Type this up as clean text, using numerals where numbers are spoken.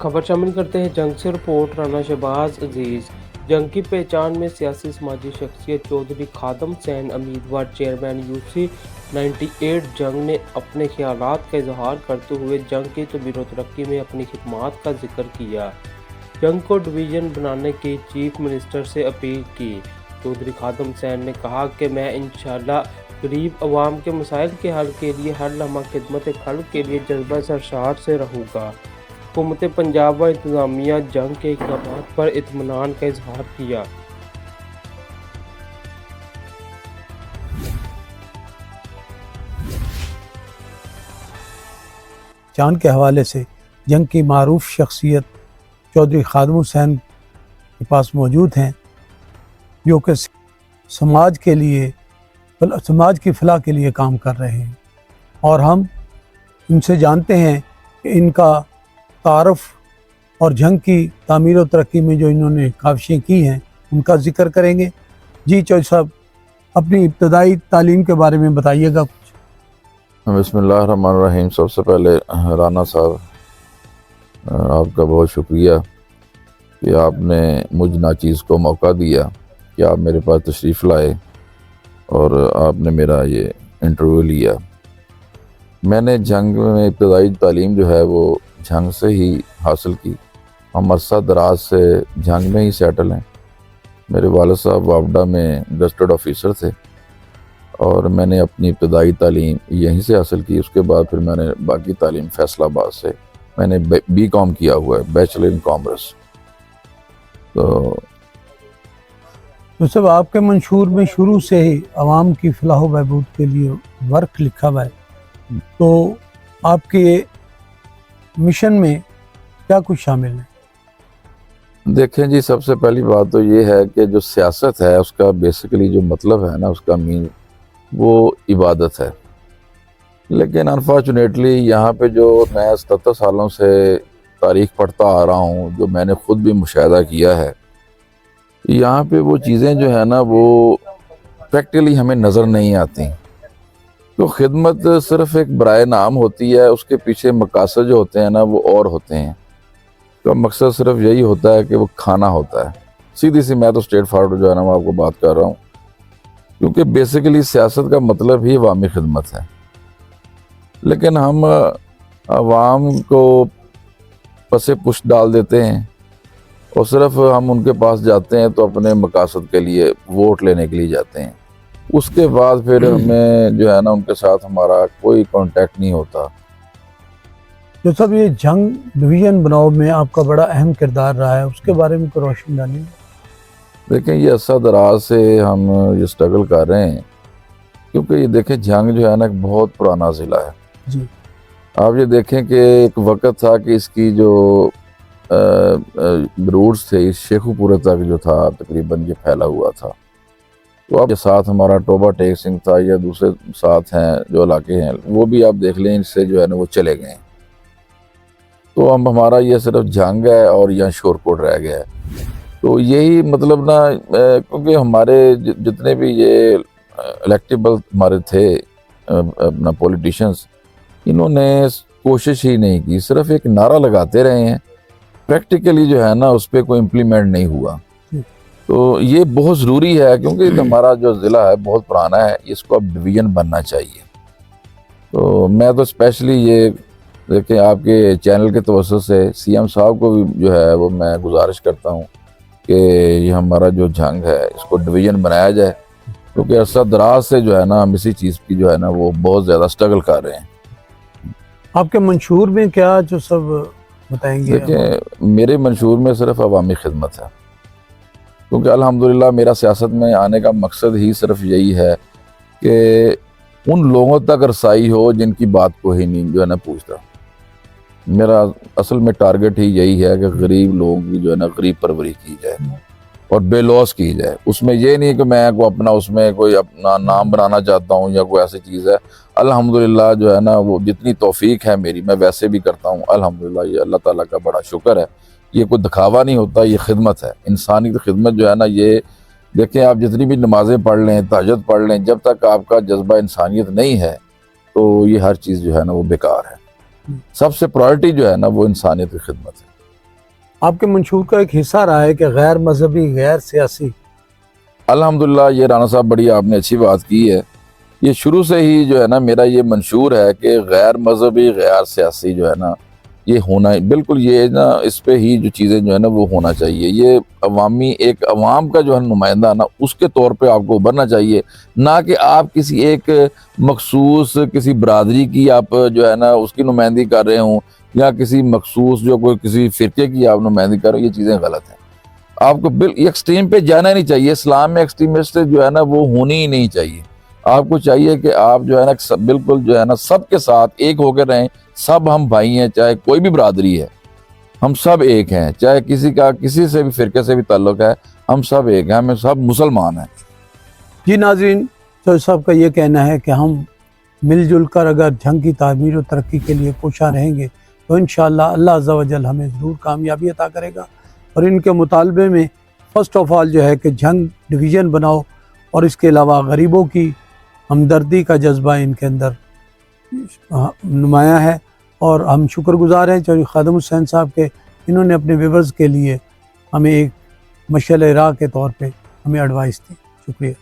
खबर शामिल करते हैं जंग से। रिपोर्ट राना शहबाज अजीज। जंग की पहचान में सियासी समाजी शख्सियत चौधरी खादम हुसैन उम्मीदवार चेयरमैन यूसी 98 जंग ने अपने ख्यालात का इजहार करते हुए जंग की तमीर व तरक्की में अपनी खिदमात का जिक्र किया। जंग को डिवीज़न बनाने की चीफ मिनिस्टर से अपील की। चौधरी खादम हुसैन ने कहा कि मैं इंशाअल्लाह गरीब अवाम के मसाइल के हल के लिए हर लम्हा खिदमत खल्क के लिए जज्बा सरशार से रहूँगा। हुकूमत पंजाब व इंतज़ामिया जंग के इक़दाम पर इत्मीनान का इजहार किया। चांद के हवाले से जंग की मारूफ शख्सियत चौधरी खादम हुसैन के पास मौजूद हैं, जो कि समाज के लिए, समाज की फलाह के लिए काम कर रहे हैं, और हम इनसे जानते हैं कि इनका तारफ़ और जंग की तामीर और तरक्की में जो इन्होंने काविशें की हैं उनका ज़िक्र करेंगे। जी चौधरी साहब, अपनी इब्तदाई तालीम के बारे में बताइएगा कुछ। बिस्मिल्लाहिर्रहमानिर्रहीम। सबसे पहले राना साहब, आपका बहुत शुक्रिया कि आपने मुझ नाचीज़ को मौका दिया कि आप मेरे पास तशरीफ़ लाए और आपने मेरा ये इंटरव्यू लिया। मैंने जंग में इब्तदाई तालीम जो है वो जंग से ही हासिल की। हम अरसा दराज से जंग में ही सेटल हैं। मेरे वालिद साहब वापडा में गज़टेड ऑफिसर थे और मैंने अपनी इब्तदाई तालीम यहीं से हासिल की। उसके बाद फिर मैंने बाकी तालीम फैसलाबाद से, मैंने B.Com किया हुआ है, बैचलर इन कॉमर्स। तो सब आपके मंशूर में शुरू से ही आवाम की फलाह व बहबूद के लिए वर्क लिखा हुआ है, तो आपके मिशन में क्या कुछ शामिल है? देखें जी, सबसे पहली बात तो ये है कि जो सियासत है उसका बेसिकली जो मतलब है ना, उसका मीन वो इबादत है। लेकिन अनफॉर्चुनेटली यहाँ पे जो मैं 77 सालों से तारीख़ पढ़ता आ रहा हूँ, जो मैंने ख़ुद भी मुशाहिदा किया है, यहाँ पे वो चीज़ें जो है ना वो प्रैक्टिकली हमें नज़र नहीं आती। तो खिदमत सिर्फ़ एक बराए नाम होती है, उसके पीछे मकासद जो होते हैं ना वो और होते हैं। तो मकसद सिर्फ यही होता है कि वो खाना होता है। सीधी सी मैं तो स्ट्रेट फॉरवर्ड जो है ना मैं आपको बात कर रहा हूँ, क्योंकि बेसिकली सियासत का मतलब ही अवामी खिदमत है। लेकिन हम अवाम को पसे पुश डाल देते हैं और सिर्फ हम उनके पास जाते हैं तो अपने मकासद के लिए, वोट लेने के लिए जाते हैं। उसके बाद फिर हमें जो है ना उनके साथ हमारा कोई कांटेक्ट नहीं होता। जो सब ये जंग डिवीज़न बनाओ में आपका बड़ा अहम किरदार रहा है, उसके बारे में कोई रोशनी डालिए। देखें, ये अरसा दराज से हम ये स्ट्रगल कर रहे हैं, क्योंकि ये देखें जंग जो है ना एक बहुत पुराना ज़िला है जी। आप ये देखें कि एक वक्त था कि इसकी जो रूट्स थे इस शेखुपुरे तक जो था तकरीबन ये फैला हुआ था। तो आपके साथ हमारा टोबा टेक सिंह था या दूसरे साथ हैं जो इलाके हैं, वो भी आप देख लें, इससे जो है ना वो चले गए। तो हम हमारा ये सिर्फ जंग है और यहाँ शोरकोट रह गया है। तो यही मतलब ना, क्योंकि हमारे जितने भी ये इलेक्टेबल हमारे थे अपना पॉलिटिशियंस, इन्होंने कोशिश ही नहीं की, सिर्फ एक नारा लगाते रहे हैं, प्रैक्टिकली जो है ना उस पर कोई इम्प्लीमेंट नहीं हुआ। तो ये बहुत ज़रूरी है, क्योंकि हमारा जो ज़िला है बहुत पुराना है, इसको अब डिवीज़न बनना चाहिए। तो मैं तो स्पेशली ये देखें आपके चैनल के तवज्जुह से CM साहब को भी जो है वो मैं गुजारिश करता हूँ कि ये हमारा जो जंग है इसको डिवीज़न बनाया जाए, क्योंकि अरसा दराज से जो है ना हम इसी चीज़ की जो है ना वो बहुत ज़्यादा स्ट्रगल कर रहे हैं। आपके मंशूर में क्या जो सब बताएंगे? देखिए, मेरे मंशूर में सिर्फ अवामी खिदमत है, क्योंकि अल्हम्दुलिल्लाह मेरा सियासत में आने का मकसद ही सिर्फ यही है कि उन लोगों तक रसाई हो जिनकी बात को ही नहीं जो है ना पूछता। मेरा असल में टारगेट ही यही है कि गरीब लोगों की जो है ना गरीब परवरी की जाए और बेलौस की जाए। उसमें ये नहीं कि मैं को अपना उसमें कोई अपना नाम बनाना चाहता हूँ या कोई ऐसी चीज़ है। अल्हम्दुलिल्लाह जो है ना वो जितनी तौफीक है मेरी, मैं वैसे भी करता हूँ। अल्हम्दुलिल्लाह, ये अल्लाह ताला का बड़ा शुक्र है। ये कोई दिखावा नहीं होता, ये खिदमत है। इंसानी की खिदमत जो है ना, ये देखें आप जितनी भी नमाज़ें पढ़ लें, तहज्जुद पढ़ लें, जब तक आपका जज्बा इंसानियत नहीं है तो ये हर चीज़ जो है ना वो बेकार है। सबसे प्रायोरिटी जो है ना वो इंसानियत की खिदमत है। آپ کے منشور کا ایک حصہ رہا ہے کہ غیر مذہبی غیر سیاسی. الحمدللہ یہ رانا صاحب بڑی آپ نے اچھی بات کی ہے. یہ شروع سے ہی جو ہے نا میرا یہ منشور ہے کہ غیر مذہبی غیر سیاسی جو ہے نا یہ ہونا بالکل یہ نا اس پہ ہی جو چیزیں جو ہے نا وہ ہونا چاہیے. یہ عوامی ایک عوام کا جو ہے نمائندہ نا اس کے طور پہ آپ کو ابھرنا چاہیے، نہ کہ آپ کسی ایک مخصوص کسی برادری کی آپ جو ہے نا اس کی نمائندگی کر رہے ہوں، یا کسی مخصوص جو کوئی کسی فرقے کی آپ نمائندگی کر رہے ہو. یہ چیزیں غلط ہیں. آپ کو ایکسٹریم پہ جانا ہی نہیں چاہیے. اسلام میں ایکسٹریمسٹ جو ہے نا وہ ہونی ہی نہیں چاہیے. آپ کو چاہیے کہ آپ جو ہے نا بالکل جو ہے نا سب کے ساتھ ایک ہو کے رہیں. سب ہم بھائی ہیں، چاہے کوئی بھی برادری ہے، ہم سب ایک ہیں. چاہے کسی سے بھی فرقے سے بھی تعلق ہے، ہم سب ایک ہیں، ہم سب مسلمان ہیں. جی ناظرین، چودھری صاحب کا یہ کہنا ہے کہ ہم مل جل کر اگر جنگ کی تعمیر و ترقی کے لیے کوشاں رہیں گے تو انشاءاللہ اللہ عز و جل ہمیں ضرور کامیابی عطا کرے گا. اور ان کے مطالبے میں فرسٹ آف آل جو ہے کہ جنگ ڈویژن بناؤ، اور اس کے علاوہ غریبوں کی ہمدردی کا جذبہ ان کے اندر نمایاں ہے. اور ہم شکر گزار ہیں چودھری خادم حسین صاحب کے، انہوں نے اپنے ویورز کے لیے ہمیں ایک مشعل راہ کے طور پہ ہمیں ایڈوائس دی. شکریہ.